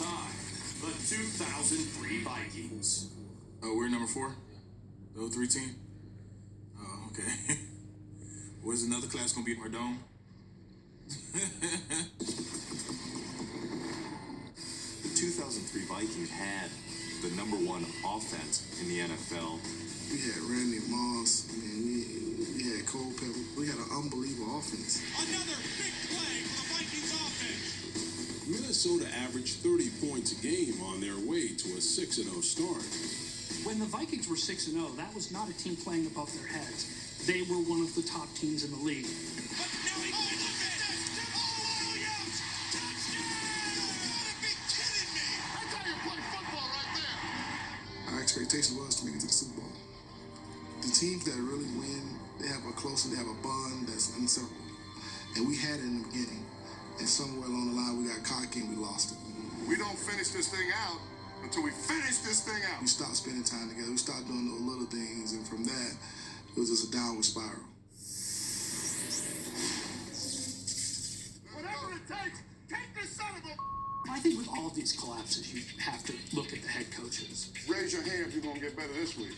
time, the 2003 Vikings. Oh, we're number 4? The 03 team? Oh, okay. Where's another class gonna beat our dome? The 2003 Vikings had the #1 offense in the NFL. We had Randy Moss, we had Cole Pepper. We had an unbelievable offense. Another big play for the Vikings offense. Minnesota averaged 30 points a game on their way to a 6-0 start. When the Vikings were 6-0, that was not a team playing above their heads. They were one of the top teams in the league. But now he look at this! Oh, Williams! Touchdown! You gotta be kidding me! That's how you play football right there. Our expectation was to make it to the Super Bowl. The teams that really win, they have a bond that's inseparable. And we had it in the beginning. And somewhere along the line, we got cocky and we lost it. We don't finish this thing out until we finish this thing out. We stopped spending time together. We stopped doing those little things. And from that, it was just a downward spiral. Whatever it takes, take this son of a... I think with all of these collapses, you have to look at the head coaches. Raise your hand if you're going to get better this week.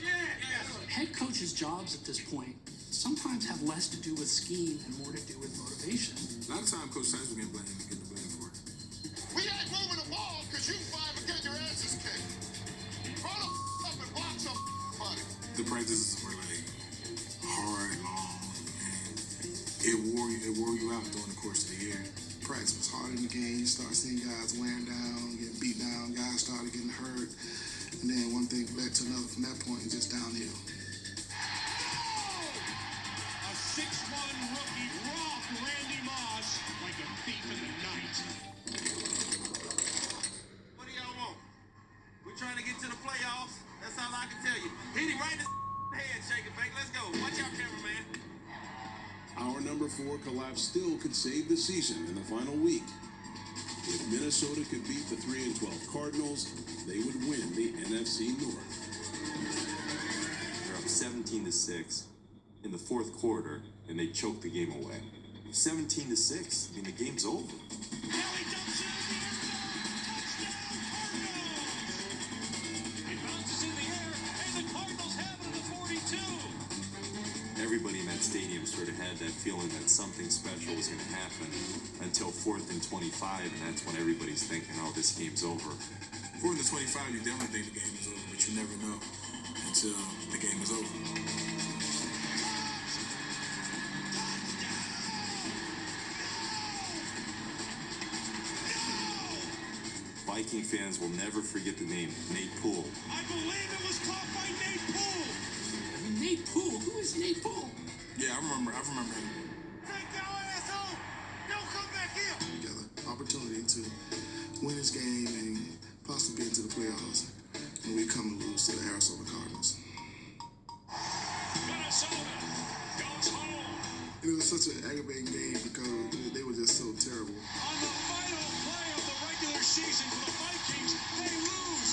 Head coaches' jobs at this point sometimes have less to do with scheme and more to do with motivation. A lot of time, Coach Tyson will get the blame for it. We ain't moving the ball because you 5 and get your asses kicked. Roll the up and block some buddy. The practices were like hard, long, and it wore you out during the course of the year. Practice was hard in the game. You start seeing guys wearing down, getting beat down. Guys started getting hurt. And then one thing led to another. From that point, it's just downhill. A 6'1" rookie robbed Randy Moss like a thief in the night. What do y'all want? We're trying to get to the playoffs. That's all I can tell you. Hit him right in the head, shake it, bake. Let's go. Watch out, cameraman. Our number 4 collapse still could save the season in the final week. If Minnesota could beat the 3-12 Cardinals, they would win the NFC North. They're up 17-6 in the fourth quarter, and they choked the game away. 17-6. I mean, the game's over. Now he dumps it in the air zone. Touchdown, Cardinals! It bounces in the air, and the Cardinals have it at the 42. Everybody in that stadium sort of had that feeling that something special was going to happen until 4th and 25, and that's when everybody's thinking, oh, this game's over. 4th and 25, you definitely think the game is over, but you never know until the game is over. Viking fans will never forget the name Nate Poole. I believe it was caught by Nate Poole. Nate Poole? Who is Nate Poole? Yeah, I remember him. Take that asshole! Don't come back here! Together, opportunity to win this game and possibly get into the playoffs. And we come to lose to the Arizona Cardinals. Minnesota goes home. It was such an aggravating game because they were just so terrible. On the final play of the regular season for the Vikings, they lose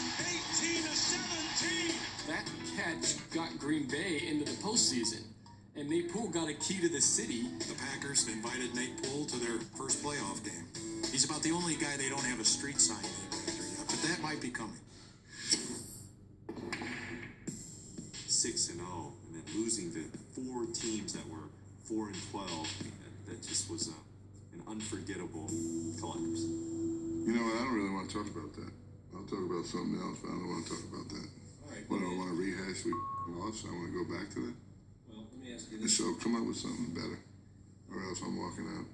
18-17. That catch got Green Bay into the postseason, and Nate Poole got a key to the city. The Packers invited Nate Poole to their first playoff game. He's about the only guy they don't have a street sign named after yet, but that might be coming. 6-0, and then losing to 4 teams that were 4-12. That just was an unforgettable collapse. You know what? I don't really want to talk about that. I'll talk about something else, but I don't want to talk about that. All right, What, I want to rehash we lost? I want to go back to that? well, let me ask you And this. so come up with something better, or else I'm walking out.